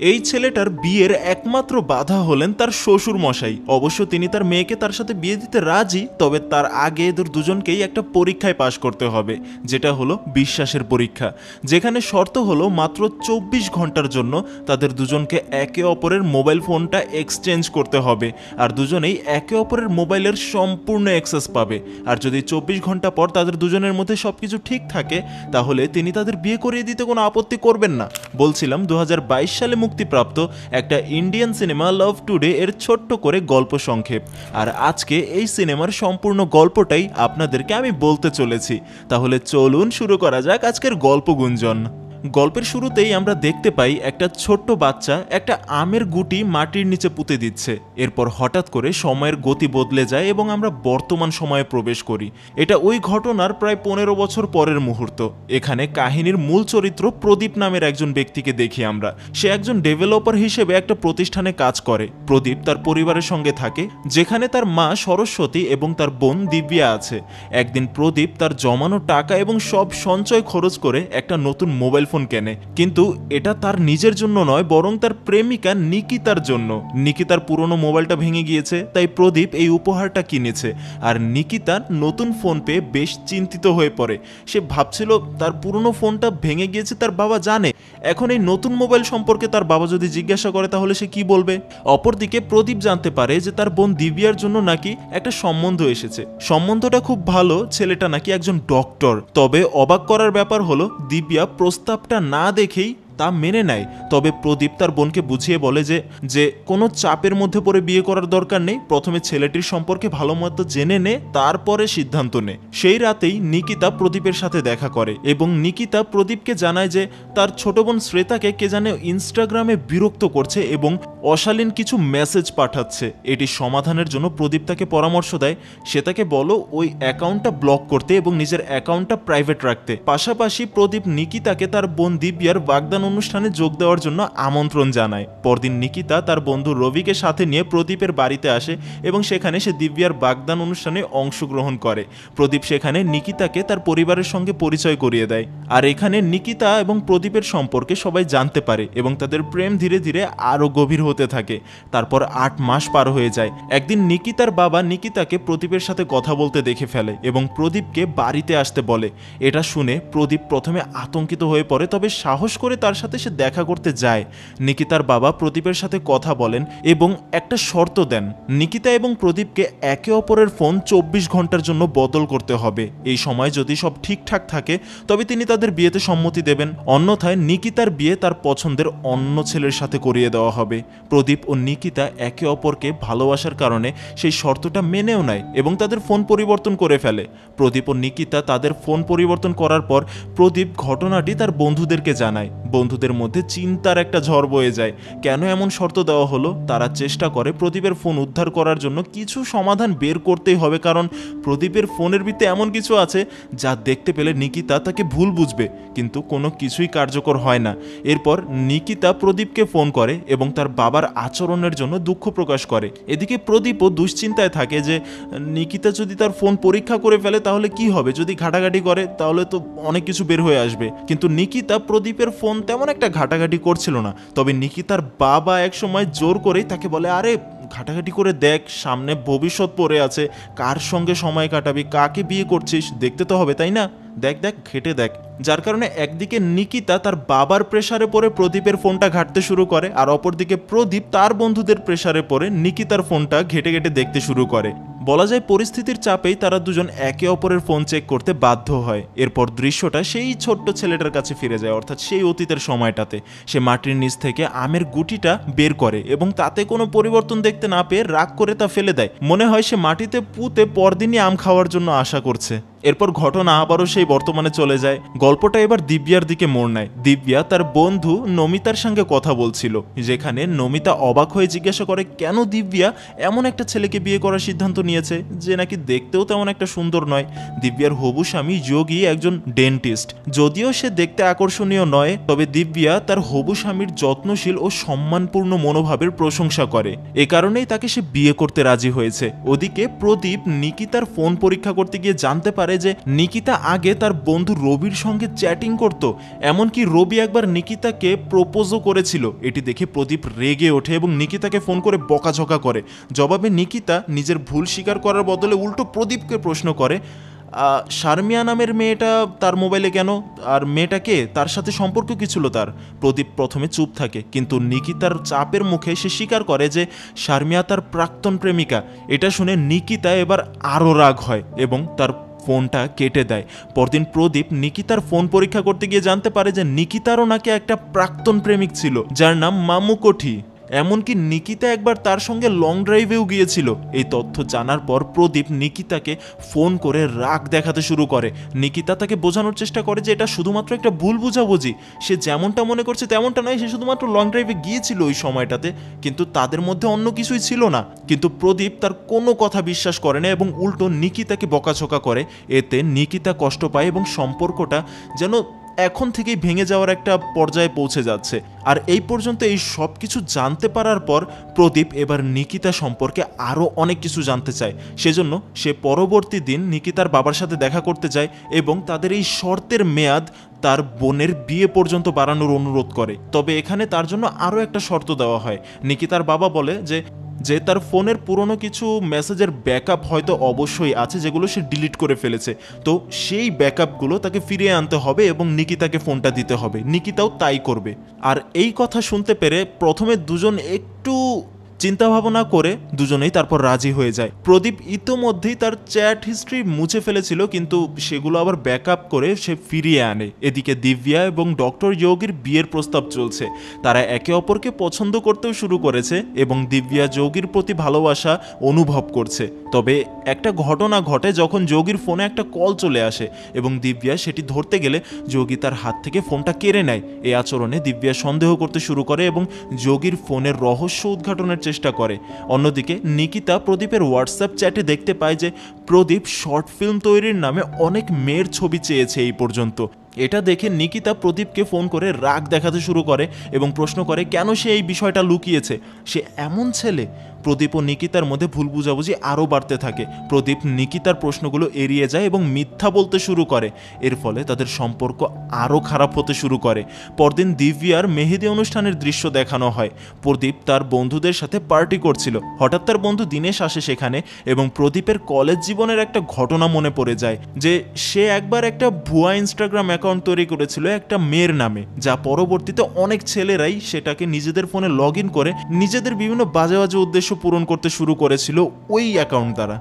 এই ছেলেটার বিয়ের একমাত্র বাধা হলেন তার শ্বশুর মশাই। অবশ্য তিনি তার মেয়েকে তার সাথে বিয়ে দিতে রাজি, তবে তার আগে এদের দুজনকেই একটা পরীক্ষায় পাশ করতে হবে, যেটা হলো বিশ্বাসের পরীক্ষা, যেখানে শর্ত হলো মাত্র 24 ঘন্টার জন্য তাদের দুজনকে একে অপরের মোবাইল ফোনটা এক্সচেঞ্জ করতে হবে, আর দুজনেই একে অপরের মোবাইলের সম্পূর্ণ অ্যাক্সেস পাবে। আর যদি 24 ঘন্টা পর তাদের দুজনের মধ্যে সবকিছু ঠিক থাকে, তাহলে তিনি তাদের বিয়ে করিয়ে দিতে কোনো আপত্তি করবেন না। বলছিলাম 2022 সালে মুক্তিপ্রাপ্ত একটা ইন্ডিয়ান সিনেমা লাভ টুডে এর ছোট্ট করে গল্প সংক্ষেপ। আর আজকে এই সিনেমার সম্পূর্ণ গল্পটাই আপনাদেরকে আমি বলতে চলেছি। তাহলে চলুন শুরু করা যাক আজকের গল্প গুঞ্জন। গল্পের শুরুতেই আমরা দেখতে পাই একটা ছোট্ট বাচ্চা একটা আমের গুটি মাটির নিচে পুঁতে দিচ্ছে। এরপর হঠাৎ করে সময়ের গতি বদলে যায় এবং আমরা বর্তমান সময়ে প্রবেশ করি। এটা ওই ঘটনার প্রায় 15 বছর পরের মুহূর্ত। এখানে কাহিনীর মূল চরিত্র প্রদীপ নামের একজন ব্যক্তিকে দেখি আমরা। সে একজন ডেভেলপার হিসেবে একটা প্রতিষ্ঠানে কাজ করে। প্রদীপ তার পরিবারের সঙ্গে থাকে, যেখানে তার মা সরস্বতী এবং তার বোন দিব্যা আছে। একদিন প্রদীপ তার জমানো টাকা এবং সব সঞ্চয় খরচ করে একটা নতুন মোবাইল ফোন কেনে, কিন্তু এটা তার নিজের জন্য নয়, বরং তার প্রেমিকা নিকিতার জন্য। নিকিতার পুরনো মোবাইলটা ভেঙে গিয়েছে, তাই প্রদীপ এই উপহারটা কিনেছে। আর নিকিতার নতুন ফোন পেয়ে বেশ চিন্তিত হয়ে পড়ে। সে ভাবছিল তার পুরনো ফোনটা ভেঙে গিয়েছে তার বাবা জানে, এখন এই নতুন মোবাইল সম্পর্কে তার বাবা যদি জিজ্ঞাসা করে তাহলে সে কি বলবে। অপরদিকে প্রদীপ জানতে পারে যে তার বোন দিব্যার জন্য নাকি একটা সম্বন্ধ এসেছে। সম্বন্ধটা খুব ভালো, ছেলেটা নাকি একজন ডক্টর। তবে অবাক করার ব্যাপার হলো দিব্যা প্রস্তাবটা না দেখেই তা মেনে নেয়। তবে প্রদীপ তার বোনকে বুঝিয়ে বলে যে কোনো চাপের মধ্যে পড়ে বিয়ে করার দরকার নেই, প্রথমে ছেলেটির সম্পর্কে ভালো মতো জেনে নে, তারপরে সিদ্ধান্ত নে। সেই রাতেই নিকিতা প্রদীপের সাথে দেখা করে এবং নিকিতা প্রদীপকে জানায় যে তার ছোট বোন শ্রেতাকে কে জানে ইনস্টাগ্রামে বিরক্ত করছে এবং অশালীন কিছু মেসেজ পাঠাচ্ছে। এটি সমাধানের জন্য প্রদীপ তাকে পরামর্শ দেয়, সে তাকে বলো ওই অ্যাকাউন্টটা ব্লক করতে এবং নিজের অ্যাকাউন্টটা প্রাইভেট রাখতে। পাশাপাশি প্রদীপ নিকিতাকে তার বোন দিব্যার বাগদান অনুষ্ঠানে যোগ দেওয়ার জন্য আমন্ত্রণ জানায়। পরদিন নিকিতা তার বন্ধু রবিকে সাথে নিয়ে প্রদীপের বাড়িতে আসে এবং সেখানে সে দিব্যার বাগদান অনুষ্ঠানে অংশগ্রহণ করে। প্রদীপ সেখানে নিকিতাকে তার পরিবারের সঙ্গে পরিচয় করিয়ে দেয়। আর এখানে নিকিতা এবং প্রদীপের সম্পর্কে সবাই জানতে পারে এবং তাদের প্রেম ধীরে ধীরে আরো গভীর হতে থাকে। তারপর 8 মাস পার হয়ে যায়। একদিন নিকিতার বাবা নিকিতাকে প্রদীপের সাথে কথা বলতে দেখে ফেলে এবং প্রদীপকে বাড়িতে আসতে বলে। এটা শুনে প্রদীপ প্রথমে আতঙ্কিত হয়ে পড়ে, তবে সাহস করে তার সাথে সে দেখা করতে যায়। নিকিতার বাবা প্রদীপের সাথে কথা বলেন এবং একটা শর্ত দেন, নিকিতা এবং প্রদীপকে একে অপরের ফোন 24 ঘন্টার জন্য বদল করতে হবে। এই সময় যদি সব ঠিকঠাক থাকে তবে তিনি তাদের বিয়েতে সম্মতি দেবেন, অন্যথায় নিকিতার বিয়ে তার পছন্দের অন্য ছেলের সাথে করিয়ে দেওয়া হবে। প্রদীপ ও নিকিতা একে অপরকে ভালোবাসার কারণে সেই শর্তটা মেনেও নেয় এবং তাদের ফোন পরিবর্তন করে ফেলে। প্রদীপ ও নিকিতা তাদের ফোন পরিবর্তন করার পর প্রদীপ ঘটনাটি তার বন্ধুদেরকে জানায়। বন্ধুদের মধ্যে চিন্তার একটা ঝড় বয়ে যায়। কেন এমন শর্ত দেওয়া হলো? তারা চেষ্টা করে প্রদীপের ফোন উদ্ধার করার জন্য কিছু সমাধান বের করতেই হবে, কারণ প্রদীপের ফোনের ভিতরে এমন কিছু আছে যা দেখতে পেলে নিকিতা তাকে ভুল বুঝবে, কিন্তু কোনো কিছুই কার্যকর হয় না। এরপর নিকিতা প্রদীপকে ফোন করে এবং তার বাবার আচরণের জন্য দুঃখ প্রকাশ করে। এদিকে প্রদীপও দুশ্চিন্তায় থাকে যে নিকিতা যদি তার ফোন পরীক্ষা করে ফেলে তাহলে কি হবে, যদি ঘাটাঘাটি করে তাহলে তো অনেক কিছু বের হয়ে আসবে। কিন্তু নিকিতা প্রদীপের ফোন তেমন একটা ঘাটাঘাটি করছিল না। তবে নিকিতার বাবা একসময় জোর করেই তাকে বলে, আরে ঘাটাঘাটি করে দেখ, সামনে ভবিষ্যৎ পড়ে আছে, কার সঙ্গে সময় কাটাবি, কাকে বিয়ে করছিস, দেখতে তো হবে তাই না, দেখ দেখ ঘেটে দেখ। যার কারণে একদিকে নিকিতা তার বাবার প্রেসারে পড়ে প্রদীপের ফোনটা ঘাটতে শুরু করে, আর অপরদিকে প্রদীপ তার বন্ধুদের প্রেসারে পড়ে নিকিতার ফোনটা ঘেটে ঘেটে দেখতে শুরু করে। বলা যায় পরিস্থিতির চাপেই তারা দুজন একে অপরের ফোন চেক করতে বাধ্য হয়। এরপর দৃশ্যটা সেই ছোট্ট ছেলেটার কাছে ফিরে যায়, অর্থাৎ সেই অতীতের সময়টাতে। সে মাটির নিচ থেকে আমের গুটিটা বের করে এবং তাতে কোনো পরিবর্তন দেখতে না পেয়ে রাগ করে তা ফেলে দেয়। মনে হয় সে মাটিতে পুঁতে পরদিনই আম খাওয়ার জন্য আশা করছে। এরপর ঘটনা আবারও সেই বর্তমানে চলে যায়। গল্পটা এবার দিব্যার দিকে মোড় নেয়। দিব্যা তার বন্ধু নমিতার সঙ্গে কথা বলছিল, যেখানে নমিতা অবাক হয়ে জিজ্ঞাসা করে কেন দিব্যা এমন একটা ছেলেকে বিয়ে করার সিদ্ধান্ত নিয়েছে যে নাকি দেখতেও তেমন একটা সুন্দর নয়। দিব্যার হবু স্বামী যোগী একজন ডেন্টিস্ট, যদিও সে দেখতে আকর্ষণীয় নয়, তবে দিব্যা তার হবু স্বামীর যত্নশীল ও সম্মানপূর্ণ মনোভাবের প্রশংসা করে। এ কারণেই তাকে সে বিয়ে করতে রাজি হয়েছে। ওদিকে প্রদীপ নিকিতার ফোন পরীক্ষা করতে গিয়ে জানতে পারে পারে যে নিকিতা আগে তার বন্ধু রবির সঙ্গে চ্যাটিং করত, এমনকি রবি একবার নিকিতাকে প্রপোজও করেছিল। এটি দেখে প্রদীপ রেগে ওঠে এবং নিকিতাকে ফোন করে বকাঝকা করে। জবাবে নিকিতা নিজের ভুল স্বীকার করার বদলে উল্টো প্রদীপকে প্রশ্ন করে, শারমিয়া নামের মেয়েটা তার মোবাইলে কেন, আর মেয়েটাকে তার সাথে সম্পর্ক কি ছিল তার? প্রদীপ প্রথমে চুপ থাকে, কিন্তু নিকিতার চাপের মুখে সে স্বীকার করে যে শারমিয়া তার প্রাক্তন প্রেমিকা। এটা শুনে নিকিতা এবার আরও রাগ হয় এবং তার ফোনটা কেটে দেয়। পরদিন প্রদীপ নিকিতার ফোন পরীক্ষা করতে গিয়ে জানতে পারে যে নিকিতারও নাকি একটা প্রাক্তন প্রেমিক ছিল যার নাম মামু কোঠি। এমনকি নিকিতা একবার তার সঙ্গে লং ড্রাইভেও গিয়েছিল। এই তথ্য জানার পর প্রদীপ নিকিতাকে ফোন করে রাগ দেখাতে শুরু করে। নিকিতা তাকে বোঝানোর চেষ্টা করে যে এটা শুধুমাত্র একটা ভুল বুঝাবুঝি, সে যেমনটা মনে করছে তেমনটা নয়, সে শুধুমাত্র লং ড্রাইভে গিয়েছিল ওই সময়টাতে, কিন্তু তাদের মধ্যে অন্য কিছুই ছিল না। কিন্তু প্রদীপ তার কোনো কথা বিশ্বাস করে না এবং উল্টো নিকিতাকে বকাঝকা করে। এতে নিকিতা কষ্ট পায় এবং সম্পর্কটা যেন এখন থেকেই ভেঙে যাওয়ার একটা পর্যায়ে পৌঁছে যাচ্ছে। আর এই পর্যন্ত এই সব কিছু জানতে পারার পর প্রদীপ এবার নিকিতা সম্পর্কে আরও অনেক কিছু জানতে চায়। সেজন্য সে পরবর্তী দিন নিকিতার বাবার সাথে দেখা করতে যায় এবং তাদের এই শর্তের মেয়াদ তার বোনের বিয়ে পর্যন্ত বাড়ানোর অনুরোধ করে। তবে এখানে তার জন্য আরও একটা শর্ত দেওয়া হয়। নিকিতার বাবা বলে যে তার ফোনের পুরনো কিছু মেসেজের ব্যাকআপ হয়তো অবশ্যই আছে যেগুলো সে ডিলিট করে ফেলেছে, তো সেই ব্যাকআপগুলো তাকে ফিরিয়ে আনতে হবে এবং নিকিতাকে ফোনটা দিতে হবে। নিকিতাও তাই করবে। আর এই কথা শুনতে পেরে প্রথমে দুজন একটু চিন্তা ভাবনা করে দুজনেই তারপর রাজি হয়ে যায়। প্রদীপ ইতোমধ্যেই তার চ্যাট হিস্ট্রি মুছে ফেলেছিল, কিন্তু সেগুলো আবার ব্যাকআপ করে সে ফিরিয়ে আনে। এদিকে দিব্যা এবং ডক্টর যোগীর বিয়ের প্রস্তাব চলছে। তারা একে অপরকে পছন্দ করতেও শুরু করেছে এবং দিব্যা যোগীর প্রতি ভালোবাসা অনুভব করছে। তবে একটা ঘটনা ঘটে যখন যোগীর ফোনে একটা কল চলে আসে এবং দিব্যা সেটি ধরতে গেলে যোগী তার হাত থেকে ফোনটা কেড়ে নেয়। এই আচরণে দিব্যা সন্দেহ করতে শুরু করে এবং যোগীর ফোনের রহস্য উদ্ঘাটনের চেষ্টা করে। অন্যদিকে নিকিতা প্রদীপের হোয়াটসঅ্যাপ চ্যাটে দেখতে পায় যে প্রদীপ শর্ট ফিল্ম তৈরির নামে অনেক মেয়ের ছবি চেয়েছে এই পর্যন্ত। এটা দেখে নিকিতা প্রদীপকে ফোন করে রাগ দেখাতে শুরু করে এবং প্রশ্ন করে কেন সে এই বিষয়টা লুকিয়েছে। সে এমন ছেলে। প্রদীপ ও নিকিতার মধ্যে ভুল বুঝাবুঝি আরও বাড়তে থাকে। প্রদীপ নিকিতার প্রশ্নগুলো এড়িয়ে যায় এবং মিথ্যা বলতে শুরু করে। এর ফলে তাদের সম্পর্ক আরও খারাপ হতে শুরু করে। পরদিন দিব্যার মেহেদি অনুষ্ঠানের দৃশ্য দেখানো হয়। প্রদীপ তার বন্ধুদের সাথে পার্টি করছিল। হঠাৎ তার বন্ধু দীনেশ আসে সেখানে এবং প্রদীপের কলেজ জীবনের একটা ঘটনা মনে পড়ে যায় যে সে একবার একটা ভুয়া ইনস্টাগ্রাম অ্যাকাউন্ট তৈরি করেছিল একটা মেয়ের নামে, যা পরবর্তীতে অনেক ছেলেরাই সেটাকে নিজেদের ফোনে লগ ইন করে নিজেদের বিভিন্ন বাজে বাজে উদ্দেশ্য পূরণ করতে শুরু করেছিল ওই অ্যাকাউন্ট দ্বারা।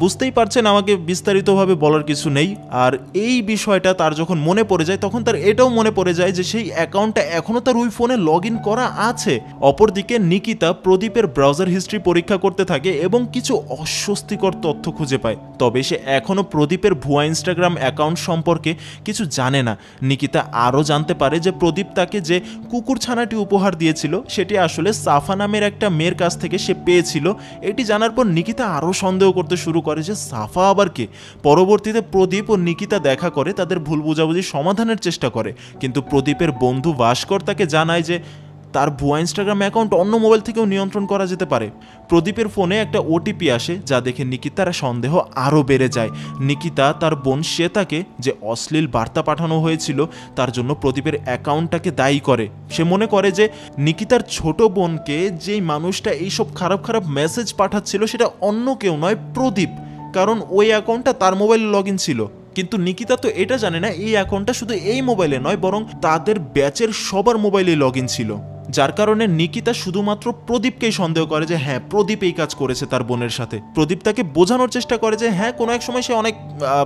বুঝতেই পারছেন আমাকে বিস্তারিতভাবে বলার কিছু নেই। আর এই বিষয়টা তার যখন মনে পড়ে যায় তখন তার এটাও মনে পড়ে যায় যে সেই অ্যাকাউন্টটা এখনও তার ওই ফোনে লগ ইন করা আছে। অপরদিকে নিকিতা প্রদীপের ব্রাউজার হিস্ট্রি পরীক্ষা করতে থাকে এবং কিছু অস্বস্তিকর তথ্য খুঁজে পায়। তবে সে এখনও প্রদীপের ভুয়া ইনস্টাগ্রাম অ্যাকাউন্ট সম্পর্কে কিছু জানে না। নিকিতা আরও জানতে পারে যে প্রদীপ তাকে যে কুকুর ছানাটি উপহার দিয়েছিল সেটি আসলে সাফা নামের একটা মেয়ের কাছ থেকে সে পেয়েছিল। এটি জানার পর নিকিতা আরও সন্দেহ করতে শুরু করে যে সাফা আবার কে। পরবর্তীতে প্রদীপ ও নিকিতা দেখা করে তাদের ভুল বুঝাবুঝি সমাধানের চেষ্টা করে, কিন্তু প্রদীপের বন্ধু ভাস্কর তাকে জানায় যে তার ভুয়া ইনস্টাগ্রাম অ্যাকাউন্ট অন্য মোবাইল থেকেও নিয়ন্ত্রণ করা যেতে পারে। প্রদীপের ফোনে একটা ওটিপি আসে যা দেখে নিকিতার সন্দেহ আরও বেড়ে যায়। নিকিতা তার বোন শ্বেতাকে যে অশ্লীল বার্তা পাঠানো হয়েছিল তার জন্য প্রদীপের অ্যাকাউন্টটাকে দায়ী করে। সে মনে করে যে নিকিতার ছোট বোনকে যেই মানুষটা এইসব খারাপ খারাপ মেসেজ পাঠাচ্ছিল সেটা অন্য কেউ নয়, প্রদীপ, কারণ ওই অ্যাকাউন্টটা তার মোবাইলে লগ ইন ছিল। কিন্তু নিকিতা তো এটা জানে না এই অ্যাকাউন্টটা শুধু এই মোবাইলে নয় বরং তাদের ব্যাচের সবার মোবাইলে লগ ইন ছিল, যার কারণে নিকিতা শুধুমাত্র প্রদীপকেই সন্দেহ করে যে হ্যাঁ প্রদীপ এই কাজ করেছে তার বোনের সাথে। প্রদীপ তাকে বোঝানোর চেষ্টা করে যে হ্যাঁ কোনো এক সময় সে অনেক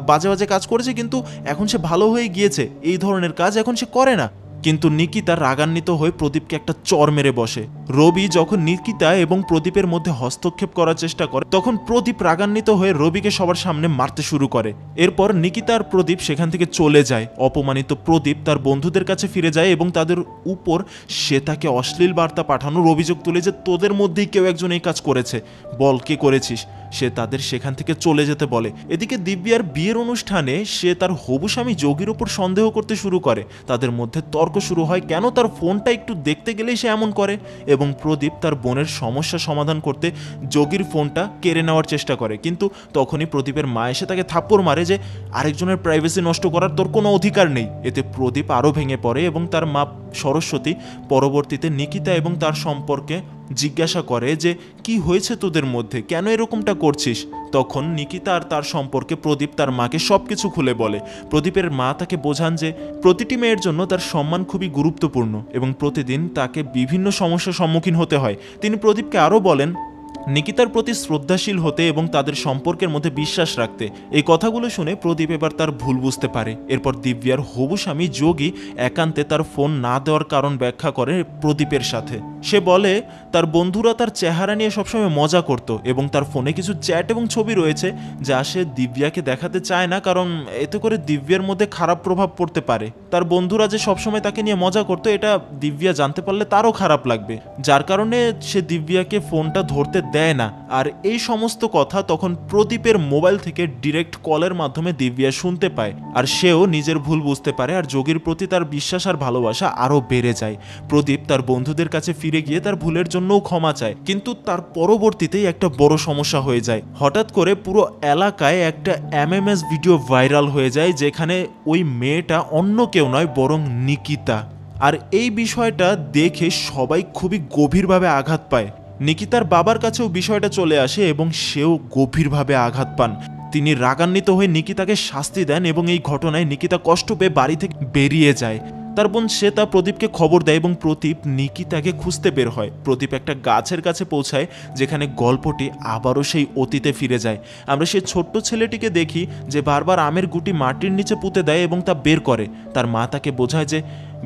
বাজে বাজে কাজ করেছে কিন্তু এখন সে ভালো হয়ে গিয়েছে, এই ধরনের কাজ এখন সে করে না। কিন্তু নিকিতা রাগান্বিত হয়ে প্রদীপকে একটা চর মেরে বসে। রবি যখন নিকিতা এবং প্রদীপের মধ্যে হস্তক্ষেপ করার চেষ্টা করে তখন প্রদীপ রাগান্বিত হয়ে রবিকে সবার সামনে মারতে শুরু করে। এরপর নিকিতা আর প্রদীপ সেখান থেকে চলে যায়। অপমানিত প্রদীপ তার বন্ধুদের কাছে ফিরে যায় এবং তাদের উপর সে তাকে অশ্লীল বার্তা পাঠানোর অভিযোগ তুলে যে তোদের মধ্যেই কেউ একজন এই কাজ করেছে, বল কে করেছিস। সে তাদের সেখান থেকে চলে যেতে বলে। এদিকে দিব্যার বিয়ের অনুষ্ঠানে সে তার হবু স্বামী যোগীর উপর সন্দেহ করতে শুরু করে। তাদের মধ্যে তর্ক শুরু হয় কেন তার ফোনটা একটু দেখতে গেলেই সে এমন করে এবং প্রদীপ তার বোনের সমস্যা সমাধান করতে যোগীর ফোনটা কেড়ে নেওয়ার চেষ্টা করে, কিন্তু তখনই প্রদীপের মা এসে তাকে থাপ্পড় মারে যে আরেকজনের প্রাইভেসি নষ্ট করার তোর কোনো অধিকার নেই। এতে প্রদীপ আরও ভেঙে পড়ে এবং তার মা সরস্বতী পরবর্তীতে নিকিতা এবং তার সম্পর্কে জিজ্ঞাসা করে যে কি হয়েছে তোদের মধ্যে, কেন এরকমটা করছিস। তখন নিকিতা আর তার সম্পর্কে প্রদীপ তার মাকে সবকিছু খুলে বলে। প্রদীপের মা তাকে বোঝান যে প্রতিটি মেয়ের জন্য তার সম্মান খুবই গুরুত্বপূর্ণ এবং প্রতিদিন তাকে বিভিন্ন সমস্যার সম্মুখীন হতে হয়। তিনি প্রদীপকে আরও বলেন নিকিতার প্রতি শ্রদ্ধাশীল হতে এবং তাদের সম্পর্কের মধ্যে বিশ্বাস রাখতে। এই কথাগুলো শুনে প্রদীপ এবার তার ভুল বুঝতে পারে। এরপর দিব্যার হবু স্বামী যোগী একান্তে তার ফোন না দেওয়ার কারণ ব্যাখ্যা করে প্রদীপের সাথে। সে বলে তার বন্ধুরা তার চেহারা নিয়ে সবসময় মজা করত এবং তার ফোনে কিছু চ্যাট এবং ছবি রয়েছে যা সে দিব্যাকে দেখাতে চায় না, কারণ এতে করে দিব্যার মধ্যে খারাপ প্রভাব পড়তে পারে। তার বন্ধুরা যে সবসময় তাকে নিয়ে মজা করতো এটা দিব্যা জানতে পারলে তারও খারাপ লাগবে, যার কারণে সে দিব্যাকে ফোনটা ধরতে দেয় না। আর এই সমস্ত কথা তখন প্রদীপের মোবাইল থেকে ডিরেক্ট কলের মাধ্যমে দিব্যা শুনতে পায়, আর সেও নিজের ভুল বুঝতে পারে আর যোগীর প্রতি তার বিশ্বাস আর ভালোবাসা আরও বেড়ে যায়। প্রদীপ তার বন্ধুদের কাছে ফিরে গিয়ে তার ভুলের জন্যও ক্ষমা চায়, কিন্তু তার পরবর্তীতেই একটা বড় সমস্যা হয়ে যায়। হঠাৎ করে পুরো এলাকায় একটা এমএমএস ভিডিও ভাইরাল হয়ে যায় যেখানে ওই মেয়েটা অন্য কেউ নয় বরং নিকিতা। আর এই বিষয়টা দেখে সবাই খুবই গভীরভাবে আঘাত পায়। নিকিতার বাবার কাছেও বিষয়টা চলে আসে এবং সেও গভীরভাবে আঘাত পান। তিনি রাগান্বিত হয়ে নিকিতাকে শাস্তি দেন এবং এই ঘটনায় নিকিতা কষ্ট পেয়ে বাড়ি থেকে বেরিয়ে যায়। তার বোন শ্বেতা প্রদীপকে খবর দেয় এবং প্রদীপ নিকিতাকে খুঁজতে বের হয়। প্রদীপ একটা গাছের কাছে পৌঁছায় যেখানে গল্পটি আবারও সেই অতীতে ফিরে যায়। আমরা সেই ছোট্ট ছেলেটিকে দেখি যে বারবার আমের গুটি মাটির নিচে পুঁতে দেয় এবং তা বের করে। তার মা তাকে বোঝায় যে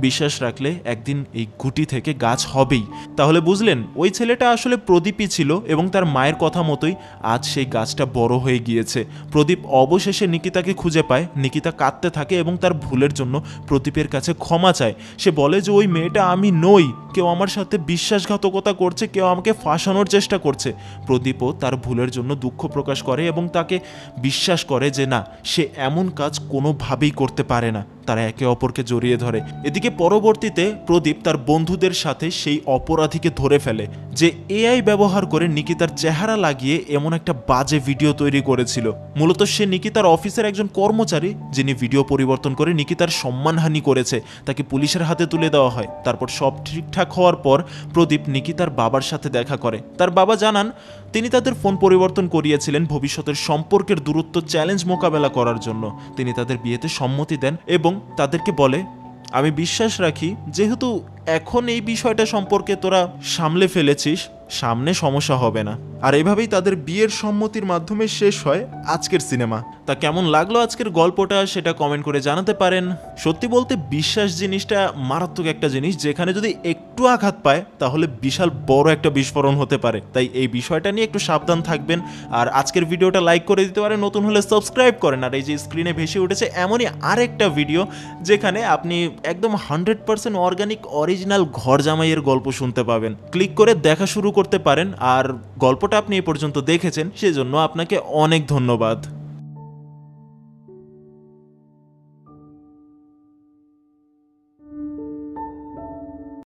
বিশ্বাস রাখলে একদিন এই গুটি থেকে গাছ হবেই। তাহলে বুঝলেন ওই ছেলেটা আসলে প্রদীপই ছিল এবং তার মায়ের কথা মতোই আজ সেই গাছটা বড় হয়ে গিয়েছে। প্রদীপ অবশেষে নিকিতাকে খুঁজে পায়। নিকিতা কাঁদতে থাকে এবং তার ভুলের জন্য প্রদীপের কাছে ক্ষমা চায়। সে বলে যে ওই মেয়েটা আমি নই, কেউ আমার সাথে বিশ্বাসঘাতকতা করছে, কেউ আমাকে ফাঁসানোর চেষ্টা করছে। প্রদীপও তার ভুলের জন্য দুঃখ প্রকাশ করে এবং তাকে বিশ্বাস করে যে না, সে এমন কাজ কোনোভাবেই করতে পারে না। তারা একে অপরকে জড়িয়ে ধরে। এদিকে পরবর্তীতে প্রদীপ তার বন্ধুদের সাথে সেই অপরাধীকে ধরে ফেলে যে এআই ব্যবহার করে নিকিতার চেহারা লাগিয়ে এমন একটা বাজে ভিডিও তৈরি করেছিল। মূলত সে নিকিতার অফিসের একজন কর্মচারী যিনি ভিডিও পরিবর্তন করে নিকিতার সম্মানহানি করেছে। তাকে পুলিশের হাতে তুলে দেওয়া হয়। তারপর সব ঠিকঠাক হওয়ার পর প্রদীপ নিকিতার বাবার সাথে দেখা করে। তার বাবা জানান তিনি তাদের ফোন পরিবর্তন করিয়েছিলেন ভবিষ্যতের সম্পর্কের দূরত্ব চ্যালেঞ্জ মোকাবেলা করার জন্য। তিনি তাদের বিয়েতে সম্মতি দেন এবং তাদেরকে বলে আমি বিশ্বাস রাখি যেহেতু এখন এই বিষয়টা সম্পর্কে তোরা সামলে ফেলেছিস, সামনে সমস্যা হবে না। আর এভাবেই তাদের বিয়ের সম্মতির মাধ্যমে শেষ হয় আজকের সিনেমা। তা কেমন লাগলো আজকের গল্পটা সেটা কমেন্ট করে জানাতে পারেন। সত্যি বলতে বিশ্বাস জিনিসটা মারাত্মক একটা জিনিস, যেখানে যদি একটু আঘাত পায় তাহলে বিশাল বড় একটা বিস্ফোরণ হতে পারে। তাই এই বিষয়টা নিয়ে একটু সাবধান থাকবেন। আর আজকের ভিডিওটা লাইক করে দিতে পারেন, নতুন হলে সাবস্ক্রাইব করেন। আর এই যে স্ক্রিনে ভেসে উঠেছে এমনই আরেকটা ভিডিও যেখানে আপনি একদম 100% অর্গানিক অরিজিনাল ঘর জামাইয়ের গল্প শুনতে পাবেন। ক্লিক করে দেখা শুরু করতে পারেন। আর গল্পটা আপনি এ পর্যন্ত দেখেছেন সেজন্য আপনাকে অনেক ধন্যবাদ।